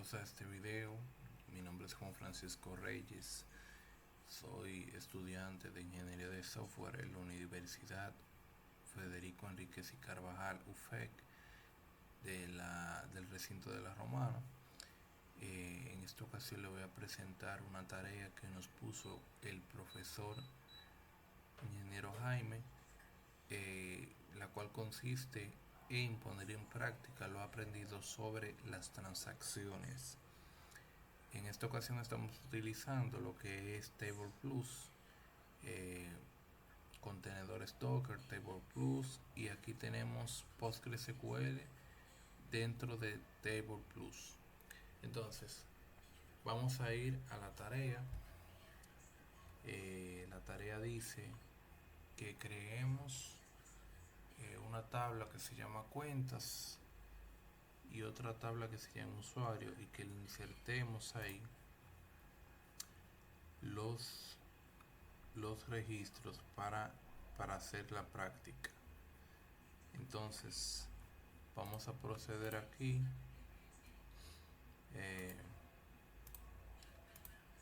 Bienvenidos a este video. Mi nombre es Juan Francisco Reyes. Soy estudiante de Ingeniería de Software en la Universidad Federico Enríquez y Carvajal, UFEC, del recinto de La Romana. En esta ocasión le voy a presentar una tarea que nos puso el profesor ingeniero Jaime, la cual consiste en poner en práctica lo aprendido sobre las transacciones. En esta ocasión estamos utilizando lo que es Table Plus, eh, contenedores Docker, Table Plus, y aquí tenemos PostgreSQL dentro de Table Plus. Entonces, vamos a ir a la tarea. La tarea dice que creemos una tabla que se llama cuentas y otra tabla que se llama usuario, y que le insertemos ahí los registros para hacer la práctica. Entonces vamos a proceder aquí.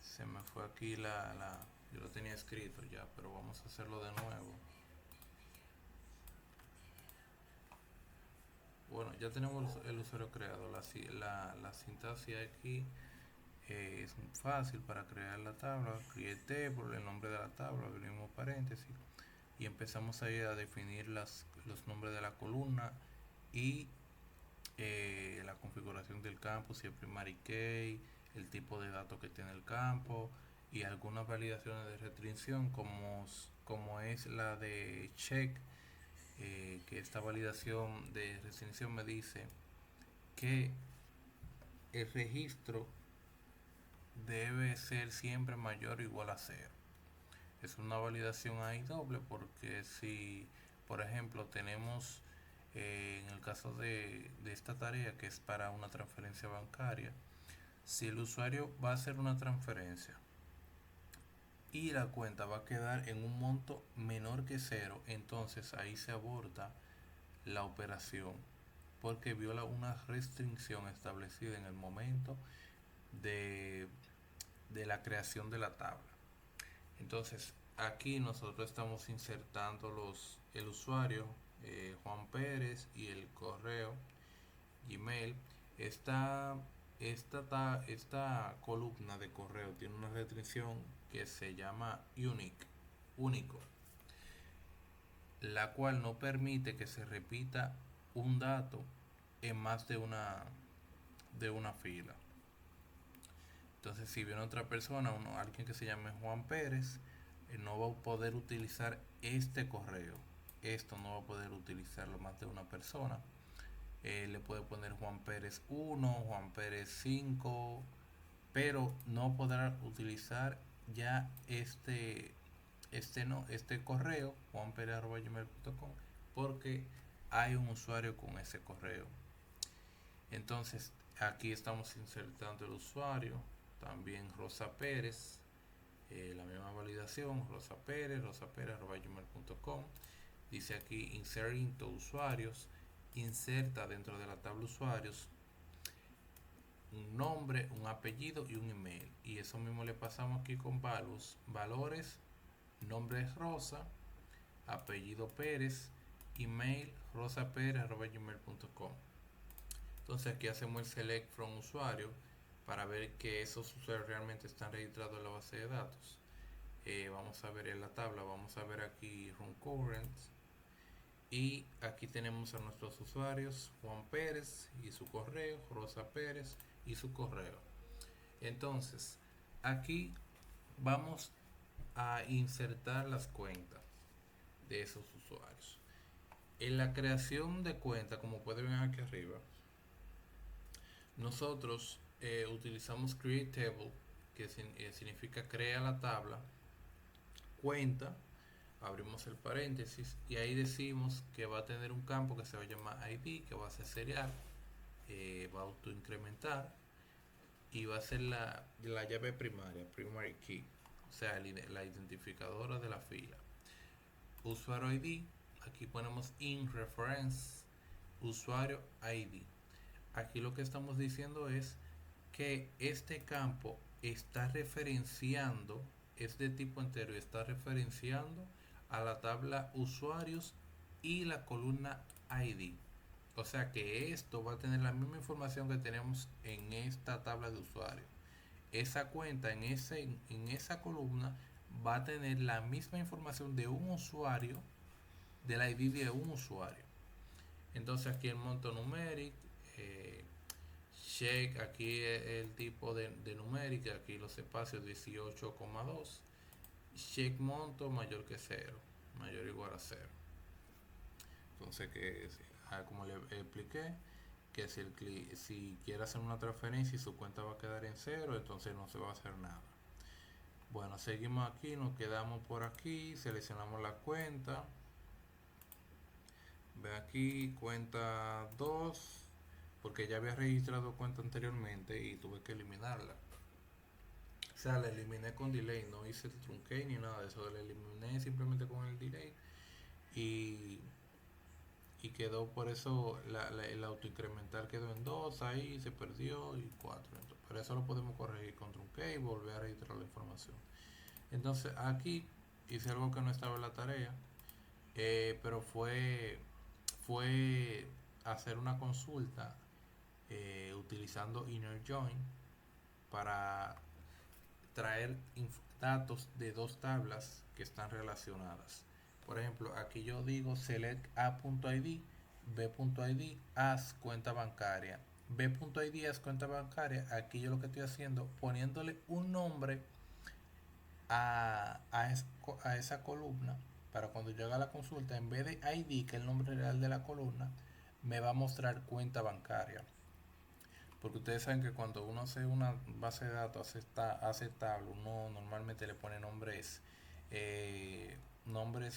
Se me fue aquí yo lo tenía escrito ya, pero vamos a hacerlo de nuevo. Bueno, ya tenemos el usuario creado. La sintaxis aquí es fácil para crear la tabla. Create table, el nombre de la tabla, abrimos paréntesis y empezamos ahí a definir los nombres de la columna y la configuración del campo, si es primary key, el tipo de datos que tiene el campo y algunas validaciones de restricción como es la de check, que esta validación de restricción me dice que el registro debe ser siempre mayor o igual a 0. Es una validación ahí doble porque si, por ejemplo, tenemos en el caso de esta tarea que es para una transferencia bancaria, si el usuario va a hacer una transferencia y la cuenta va a quedar en un monto menor que 0, entonces ahí se aborta la operación porque viola una restricción establecida en el momento de, de la creación de la tabla. Entonces aquí nosotros estamos insertando el usuario Juan Pérez y el correo Gmail. Esta columna de correo tiene una restricción que se llama único, la cual no permite que se repita un dato en más de una fila. Entonces, si viene otra persona, alguien que se llame Juan Pérez, no va a poder utilizar este correo. Esto no va a poder utilizarlo más de una persona. Le puede poner Juan Pérez 1, Juan Pérez 5, pero no podrá utilizar ya este correo, juanperez@gmail.com, porque hay un usuario con ese correo. Entonces, aquí estamos insertando el usuario, también Rosa Pérez, la misma validación, Rosa Pérez, rosapérez@gmail.com. Dice aquí insert into usuarios, inserta dentro de la tabla usuarios un nombre, un apellido y un email. Y eso mismo le pasamos aquí con valores, nombre es Rosa, apellido Pérez, email rosapérez@gmail.com. Entonces aquí hacemos el select from usuario para ver que esos usuarios realmente están registrados en la base de datos. Vamos a ver en la tabla, vamos a ver aquí run current, y aquí tenemos a nuestros usuarios Juan Pérez y su correo, Rosa Pérez y su correo. Entonces aquí vamos a insertar las cuentas de esos usuarios. En la creación de cuenta, como pueden ver aquí arriba, nosotros utilizamos create table, que significa crea la tabla, cuenta, abrimos el paréntesis y ahí decimos que va a tener un campo que se va a llamar ID, que va a ser serial, va a autoincrementar y va a ser la llave primaria, primary key, o sea, la identificadora de la fila. Usuario ID, aquí ponemos in reference usuario ID. Aquí lo que estamos diciendo es que este campo está referenciando, es de tipo entero y está referenciando a la tabla usuarios y la columna ID. O sea que esto va a tener la misma información que tenemos en esta tabla de usuarios. Esa cuenta en esa columna va a tener la misma información de un usuario, del ID de un usuario. Entonces aquí el monto numérico, check, aquí el tipo de numérica, aquí los espacios 18,2, check monto mayor que 0, mayor o igual a 0. Entonces que como le expliqué, que si quiere hacer una transferencia y su cuenta va a quedar en 0, entonces no se va a hacer nada. Bueno, seguimos aquí, nos quedamos por aquí, seleccionamos la cuenta. Ve aquí, cuenta 2, porque ya había registrado cuenta anteriormente y tuve que eliminarla. O sea, la eliminé con delay, no hice el truncate ni nada de eso, la eliminé simplemente con el delay y, y quedó por eso el autoincremental quedó en 2 ahí, se perdió y 4. Pero eso lo podemos corregir con truncate y volver a registrar la información. Entonces aquí hice algo que no estaba en la tarea, pero fue hacer una consulta utilizando inner join para traer datos de dos tablas que están relacionadas. Por ejemplo, aquí yo digo select a.id, b.id, as cuenta bancaria. b.id as cuenta bancaria, aquí yo lo que estoy haciendo, poniéndole un nombre a esa columna, para cuando yo haga la consulta, en vez de ID, que es el nombre real de la columna, me va a mostrar cuenta bancaria. Porque ustedes saben que cuando uno hace una base de datos, hace tabla, uno normalmente le pone nombres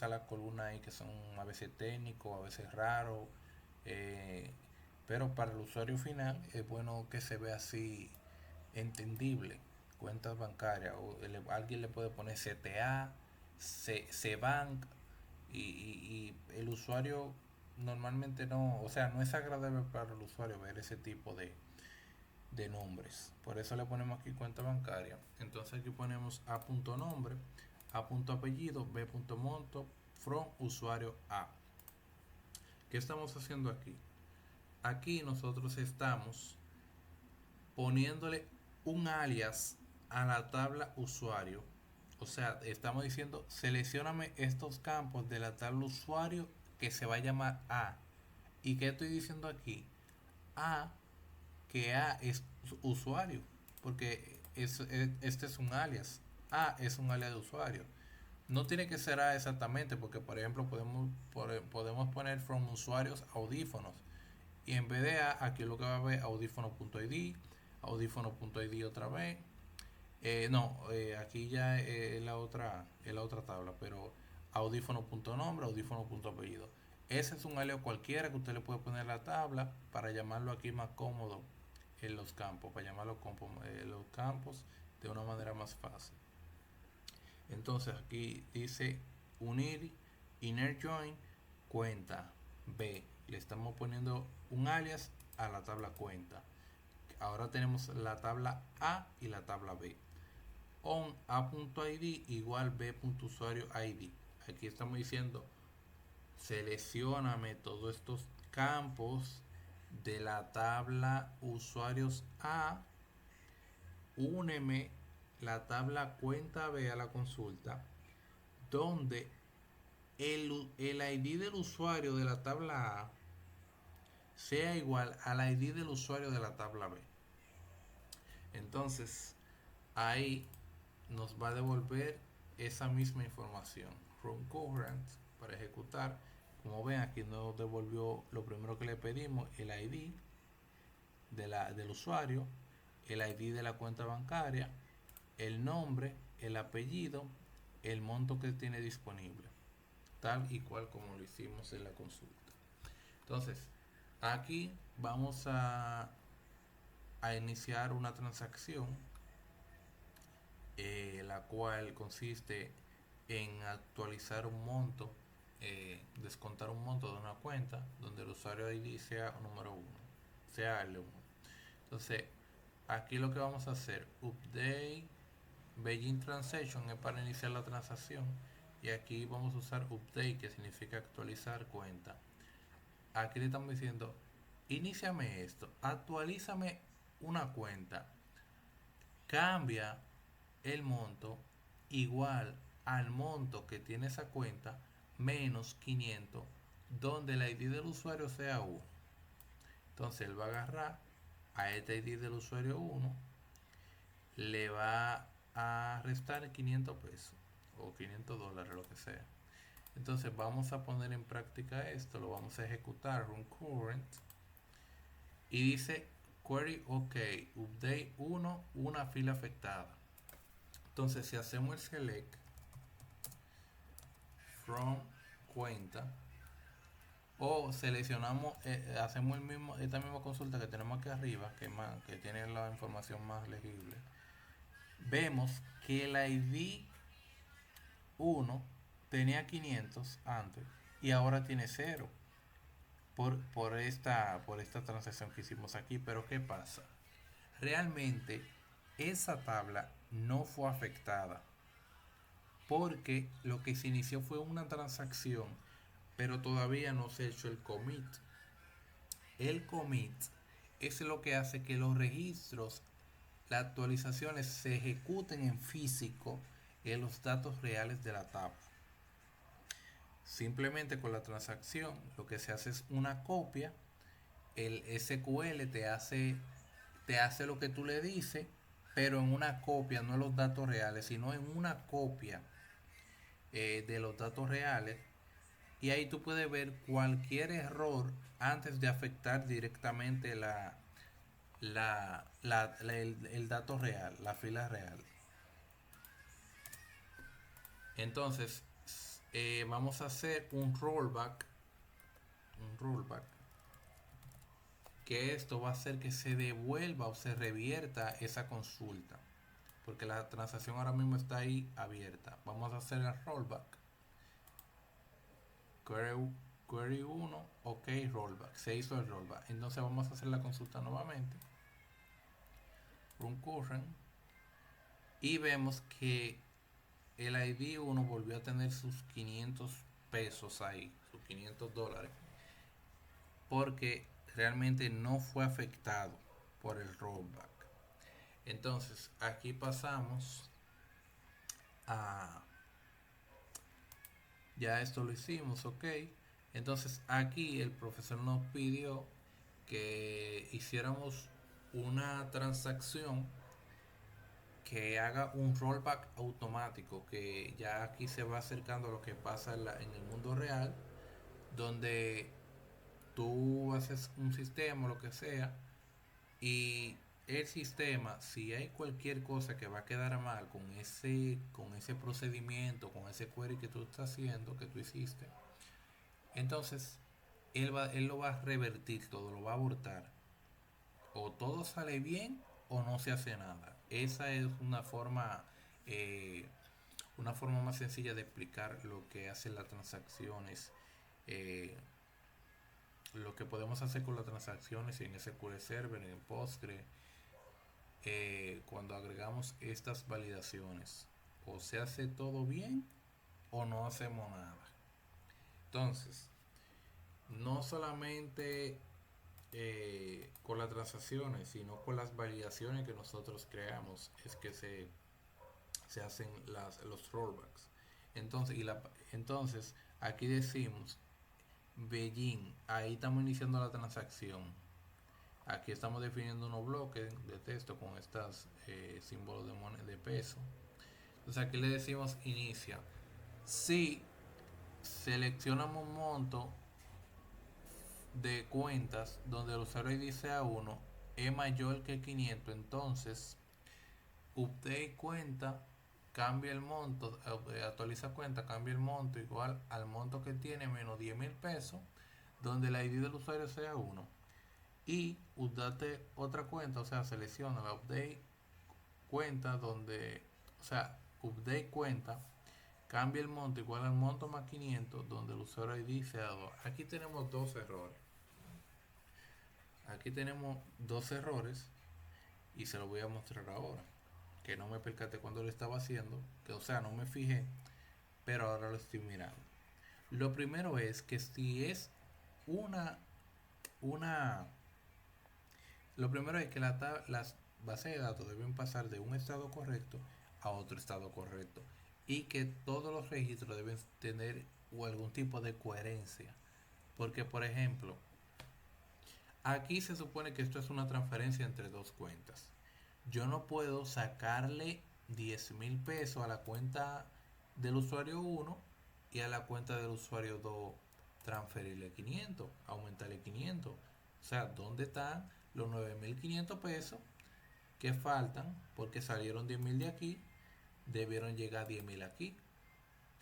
a la columna ahí que son a veces técnicos, a veces raros, eh, pero para el usuario final es bueno que se vea así entendible. Cuentas bancarias, o alguien le puede poner CTA, CBank, y el usuario normalmente no, o sea, no es agradable para el usuario ver ese tipo de nombres. Por eso le ponemos aquí cuenta bancaria. Entonces aquí ponemos a.nombre, a.apellido, b.monto, from usuario A. ¿Qué estamos haciendo aquí? Aquí nosotros estamos poniéndole un alias a la tabla usuario. O sea, estamos diciendo, seleccioname estos campos de la tabla usuario que se va a llamar A. ¿Y qué estoy diciendo aquí? A, que A es usuario, porque este es un alias. A es un alias de usuario. No tiene que ser A exactamente, porque por ejemplo podemos poner from usuarios audífonos. Y en vez de A, aquí lo que va a ver audífono.id, audífono.id otra vez. No, aquí ya es la otra tabla, pero audífono.nombre, audífono.apellido. Ese es un alias cualquiera que usted le puede poner a la tabla para llamarlo aquí más cómodo en los campos, para llamarlo los campos de una manera más fácil. Entonces aquí dice unir, inner join, cuenta B. Le estamos poniendo un alias a la tabla cuenta. Ahora tenemos la tabla A y la tabla B. On a.id igual b.usuario id. Aquí estamos diciendo seleccioname todos estos campos de la tabla usuarios A, úneme la tabla cuenta B a la consulta, donde el ID del usuario de la tabla A sea igual al ID del usuario de la tabla B. Entonces, ahí nos va a devolver esa misma información. Run current para ejecutar. Como ven, aquí nos devolvió lo primero que le pedimos, el ID del usuario, el ID de la cuenta bancaria, el nombre, el apellido, el monto que tiene disponible, tal y cual como lo hicimos en la consulta. Entonces, aquí vamos a iniciar una transacción, la cual consiste en actualizar un monto, descontar un monto de una cuenta donde el usuario ID sea número 1, sea el 1. Entonces, aquí lo que vamos a hacer, update Beijing Transaction es para iniciar la transacción. Y aquí vamos a usar update, que significa actualizar cuenta. Aquí le estamos diciendo, iníciame esto, actualízame una cuenta, cambia el monto igual al monto que tiene esa cuenta menos 500, donde el ID del usuario sea 1. Entonces él va a agarrar a este ID del usuario 1, le va a restar 500 pesos o 500 dólares, lo que sea. Entonces vamos a poner en práctica esto, lo vamos a ejecutar, run current, y dice query OK, update 1, una fila afectada. Entonces si hacemos el select from cuenta o seleccionamos, hacemos esta misma consulta que tenemos aquí arriba, que tiene la información más legible, vemos que el ID 1 tenía 500 antes y ahora tiene 0 por esta transacción que hicimos aquí. Pero ¿qué pasa? Realmente esa tabla no fue afectada porque lo que se inició fue una transacción, pero todavía no se ha hecho el commit. El commit es lo que hace que los registros, las actualizaciones se ejecuten en físico en los datos reales de la tabla. Simplemente con la transacción lo que se hace es una copia. El SQL te hace lo que tú le dices, pero en una copia, no en los datos reales, sino en una copia de los datos reales. Y ahí tú puedes ver cualquier error antes de afectar directamente el dato real, la fila real. Entonces, vamos a hacer un rollback, que esto va a hacer que se devuelva o se revierta esa consulta, porque la transacción ahora mismo está ahí abierta. Vamos a hacer el rollback, query 1, ok, rollback, se hizo el rollback. Entonces vamos a hacer la consulta nuevamente, run current, y vemos que el ID 1 volvió a tener sus 500 pesos ahí, sus 500 dólares, porque realmente no fue afectado por el rollback. Entonces aquí pasamos a, ya esto lo hicimos, ok. Entonces aquí el profesor nos pidió que hiciéramos una transacción que haga un rollback automático, que ya aquí se va acercando a lo que pasa en el mundo real, donde tú haces un sistema o lo que sea, y el sistema, si hay cualquier cosa que va a quedar mal con ese procedimiento, con ese query que tú estás haciendo, que tú hiciste, entonces él lo va a revertir todo, lo va a abortar. O todo sale bien o no se hace nada. Esa es una forma más sencilla de explicar lo que hacen las transacciones, eh, lo que podemos hacer con las transacciones en SQL Server, en Postgre, cuando agregamos estas validaciones. O se hace todo bien o no hacemos nada. Entonces, no solamente con las transacciones, sino con las validaciones que nosotros creamos, es que se hacen los rollbacks. Entonces, aquí decimos Beijing, ahí estamos iniciando la transacción. Aquí estamos definiendo unos bloques de texto con estos símbolos de peso. Entonces aquí le decimos inicia. Si seleccionamos un monto de cuentas donde el usuario ID sea 1 es mayor que 500, entonces update cuenta, cambia el monto, actualiza cuenta, cambia el monto igual al monto que tiene menos 10,000 pesos, donde el ID del usuario sea 1. Y update otra cuenta, o sea, selecciona la update cuenta update cuenta, cambia el monto igual al monto más 500, donde el usuario ID sea 2. Aquí tenemos dos errores. y se lo voy a mostrar ahora, que no me percaté cuando lo estaba haciendo, que o sea, no me fijé, pero ahora lo estoy mirando. Lo primero es que si es una, una, lo primero es que las bases de datos deben pasar de un estado correcto a otro estado correcto y que todos los registros deben tener algún tipo de coherencia. Porque, por ejemplo, aquí se supone que esto es una transferencia entre dos cuentas. Yo no puedo sacarle 10.000 pesos a la cuenta del usuario uno y a la cuenta del usuario 2 transferirle 500, aumentarle 500. O sea, ¿dónde están los 9.500 pesos que faltan? Porque salieron 10.000 de aquí, debieron llegar 10.000 aquí.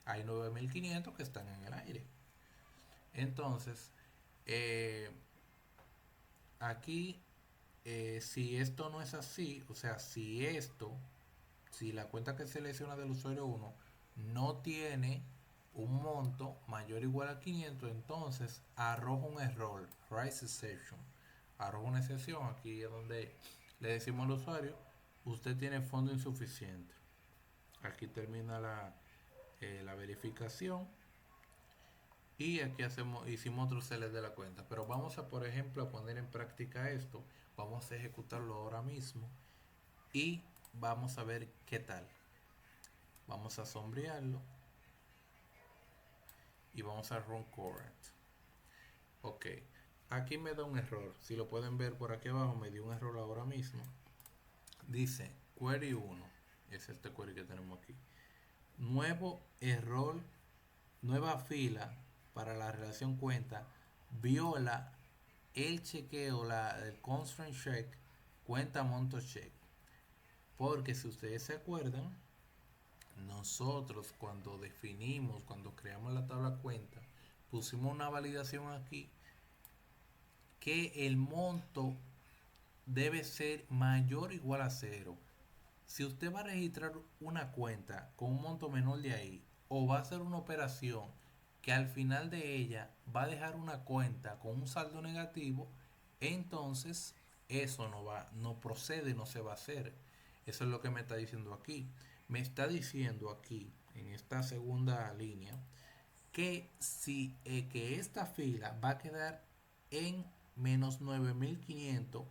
Hay 9.500 que están en el aire. Entonces, eh, aquí, si esto no es así, o sea, si la cuenta que selecciona del usuario uno no tiene un monto mayor o igual a 500, entonces arroja un error, raise exception, arroja una excepción. Aquí es donde le decimos al usuario, usted tiene fondo insuficiente. Aquí termina la verificación y aquí hicimos otro select de la cuenta. Pero vamos a, por ejemplo, a poner en práctica esto. Vamos a ejecutarlo ahora mismo y vamos a ver qué tal. Vamos a sombrearlo y vamos a run current. Ok, aquí me da un error. Si lo pueden ver por aquí abajo, me dio un error ahora mismo. Dice query 1, es este query que tenemos aquí. Nuevo error, nueva fila para la relación cuenta viola el chequeo, el constraint check, cuenta monto check. Porque si ustedes se acuerdan, nosotros cuando creamos la tabla cuenta, pusimos una validación aquí que el monto debe ser mayor o igual a cero. Si usted va a registrar una cuenta con un monto menor de ahí, o va a hacer una operación que al final de ella va a dejar una cuenta con un saldo negativo, entonces eso no procede, no se va a hacer. Eso es lo que me está diciendo aquí. Me está diciendo aquí, en esta segunda línea, que si que esta fila va a quedar en menos 9.500,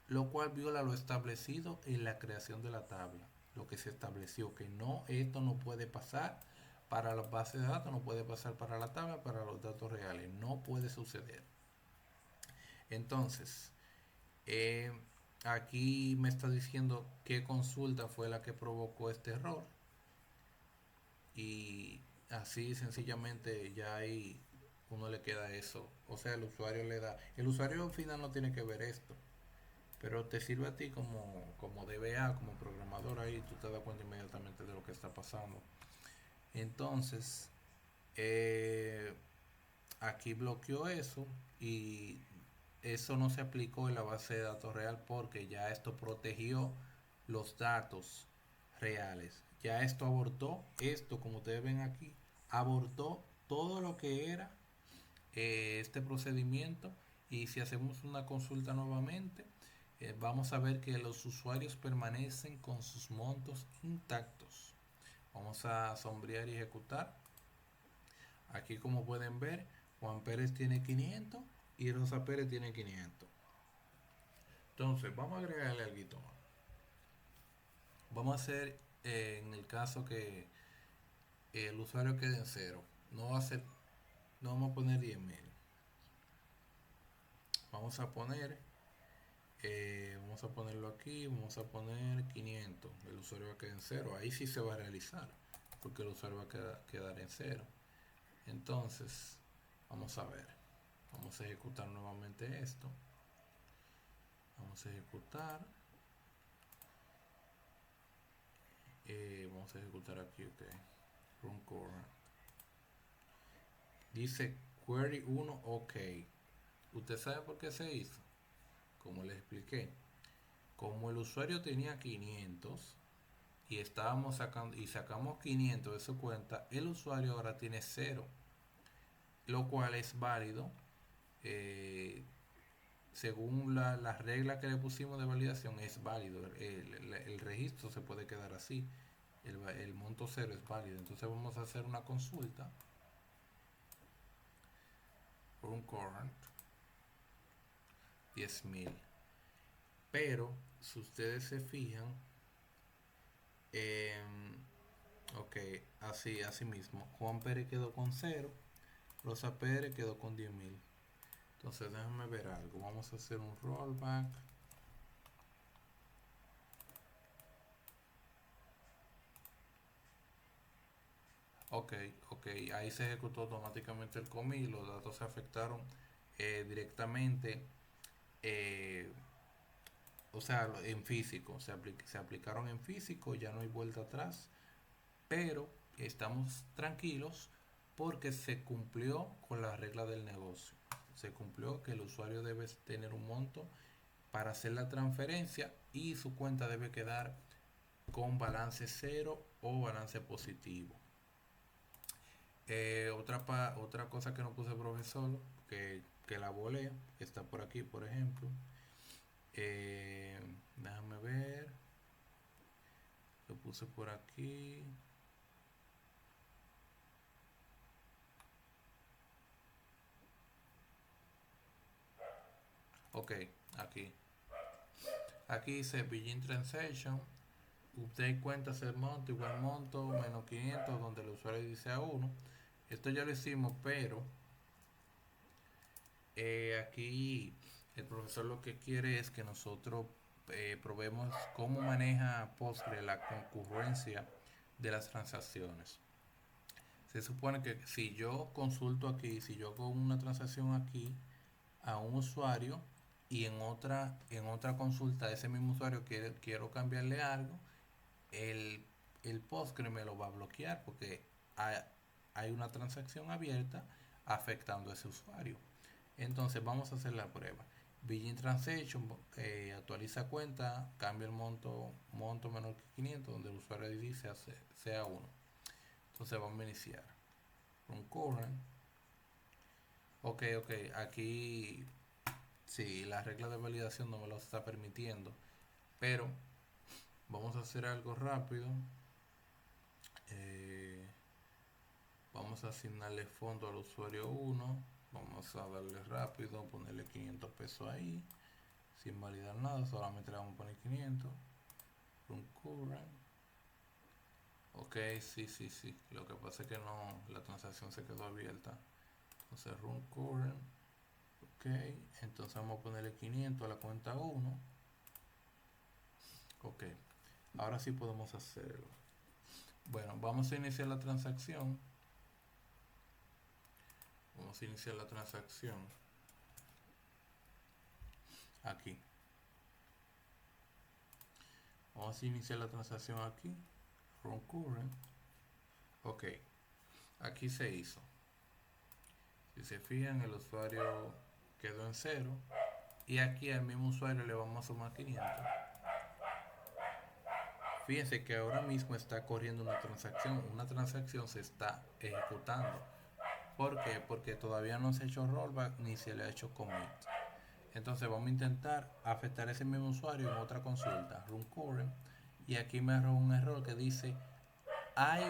lo cual viola lo establecido en la creación de la tabla. Lo que se estableció, que no, esto no puede pasar para las bases de datos, no puede pasar para la tabla, para los datos reales, no puede suceder. Entonces, eh, aquí me está diciendo qué consulta fue la que provocó este error y así sencillamente ya ahí uno le queda eso. O sea, el usuario al final no tiene que ver esto, pero te sirve a ti como DBA, como programador ahí, tú te das cuenta inmediatamente de lo que está pasando. Entonces, eh, aquí bloqueó eso y eso no se aplicó en la base de datos real porque ya esto protegió los datos reales. Ya esto abortó, esto como ustedes ven aquí, abortó todo lo que era este procedimiento y si hacemos una consulta nuevamente, vamos a ver que los usuarios permanecen con sus montos intactos. Vamos a sombrear y ejecutar. Aquí como pueden ver, Juan Pérez tiene 500 y Rosa Pérez tiene 500. Entonces, vamos a agregarle algo más. Vamos a hacer en el caso que el usuario quede en cero. No va a ser, no vamos a poner 10.000. Vamos a poner, vamos a ponerlo aquí, vamos a poner 500. El usuario va a quedar en cero. Ahí sí se va a realizar, porque el usuario va a quedar en cero. Entonces, vamos a ver. Vamos a ejecutar nuevamente esto. Vamos a ejecutar. Vamos a ejecutar aquí, ok. Run current. Dice query 1, ok. ¿Usted sabe por qué se hizo? Como les expliqué. Como el usuario tenía 500 y estábamos sacando y sacamos 500 de su cuenta, el usuario ahora tiene 0, lo cual es válido. eh, según la regla que le pusimos de validación, es válido. El registro se puede quedar así. El monto cero es válido. Entonces vamos a hacer una consulta por un current 10.000. Pero si ustedes se fijan, eh, ok, así mismo. Juan Pérez quedó con cero, Rosa Pérez quedó con 10.000. Entonces déjenme ver algo. Vamos a hacer un rollback. Ok, ok, ahí se ejecutó automáticamente el commit, los datos se afectaron directamente, eh, o sea, en físico, se aplicaron en físico, ya no hay vuelta atrás, pero estamos tranquilos porque se cumplió con la regla del negocio. Se cumplió que el usuario debe tener un monto para hacer la transferencia y su cuenta debe quedar con balance cero o balance positivo. Otra cosa que no puse profesor, que la volea, que está por aquí, por ejemplo. Eh, Déjame ver. Lo puse por aquí. Ok, aquí. Aquí dice Begin Transaction. Update cuenta ser monto, igual monto, menos 500, donde el usuario dice a 1. Esto ya lo hicimos, pero aquí el profesor lo que quiere es que nosotros probemos cómo maneja Postgre la concurrencia de las transacciones. Se supone que si yo consulto aquí, si yo hago una transacción aquí a un usuario y en otra consulta a ese mismo usuario quiero cambiarle algo, el, el Postgre me lo va a bloquear porque hay, hay una transacción abierta afectando a ese usuario. Entonces vamos a hacer la prueba. Begin Transaction, actualiza cuenta, cambia el monto menor que 500, donde el usuario ID sea 1. Entonces vamos a iniciar. Run current. Ok, ok, aquí sí, la regla de validación no me lo está permitiendo, pero vamos a hacer algo rápido. Eh, Vamos a asignarle fondo al usuario 1. Vamos a darle rápido, ponerle 500 pesos ahí, sin validar nada, solamente le vamos a poner 500. Run current. Ok, sí, sí, sí. Lo que pasa es que no, la transacción se quedó abierta. Entonces run current. Ok, entonces vamos a ponerle 500 a la cuenta 1. Ok, ahora sí podemos hacerlo. Bueno, vamos a iniciar la transacción. Vamos a iniciar la transacción aquí. Vamos a iniciar la transacción aquí. Run current. Ok, aquí se hizo. Si se fijan, el usuario quedó en cero. Y aquí al mismo usuario le vamos a sumar 500. Fíjense que ahora mismo está corriendo una transacción. Una transacción se está ejecutando. ¿Por qué? Porque todavía no se ha hecho rollback ni se le ha hecho commit. Entonces vamos a intentar afectar a ese mismo usuario en otra consulta. Run current. Y aquí me arroja un error que dice hay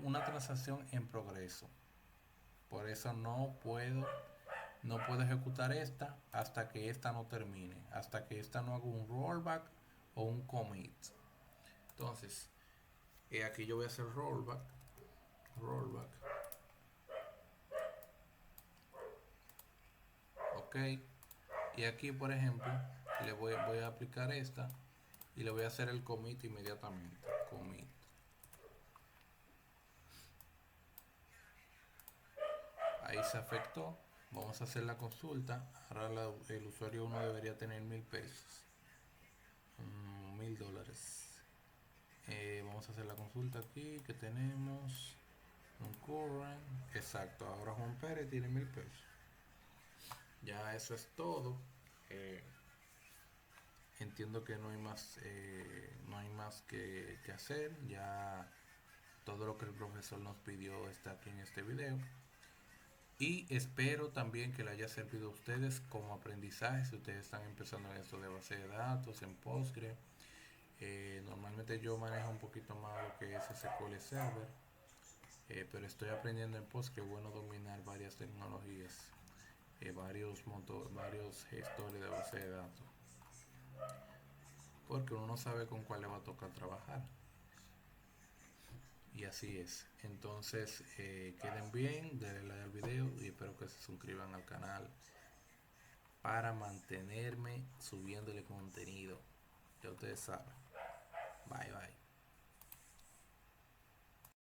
una transacción en progreso. Por eso no puedo ejecutar esta hasta que esta no termine. Hasta que esta no haga un rollback o un commit. Entonces, aquí yo voy a hacer rollback. Rollback. Ok. Y aquí, por ejemplo, voy a aplicar esta y le voy a hacer el commit inmediatamente. Commit. Ahí se afectó. Vamos a hacer la consulta. Ahora el usuario 1 debería tener 1.000 pesos. $1.000. Vamos a hacer la consulta aquí que tenemos. Un current. Exacto. Ahora Juan Pérez tiene 1.000 pesos. Ya eso es todo. Eh, Entiendo que no hay más que hacer. Ya todo lo que el profesor nos pidió está aquí en este video. Y espero también que le haya servido a ustedes como aprendizaje si ustedes están empezando en esto de base de datos, en Postgre. Normalmente yo manejo un poquito más lo que es SQL Server, pero estoy aprendiendo en Postgre. Es bueno dominar varias tecnologías, varios gestores de base de datos, porque uno no sabe con cuál le va a tocar trabajar. Y así es. Entonces, queden bien, denle like al video y espero que se suscriban al canal para mantenerme subiéndole contenido. Ya ustedes saben. Bye bye.